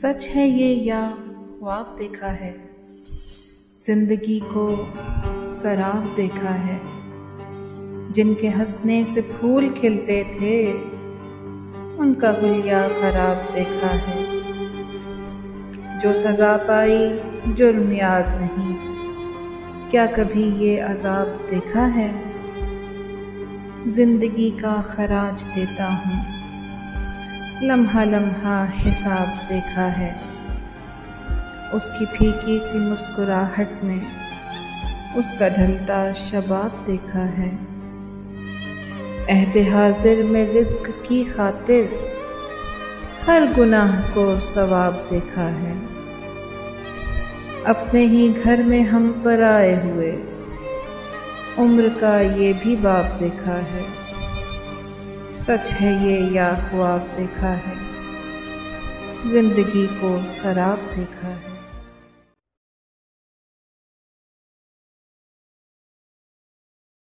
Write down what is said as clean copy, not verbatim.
सच है ये या ख्वाब देखा है, जिंदगी को सराब देखा है। जिनके हंसने से फूल खिलते थे, उनका हुलिया खराब देखा है। जो सजा पाई जुर्म याद नहीं, क्या कभी ये अजाब देखा है। जिंदगी का खराज देता हूँ, लम्हा लम्हा हिसाब देखा है। उसकी फीकी सी मुस्कुराहट में उसका ढलता शबाब देखा है। अहद हाजिर में रिज़्क़ की खातिर हर गुनाह को सवाब देखा है। अपने ही घर में हम पर आए हुए उम्र का ये भी बाब देखा है। सच है ये या ख्वाब देखा है, जिंदगी को सराब देखा है।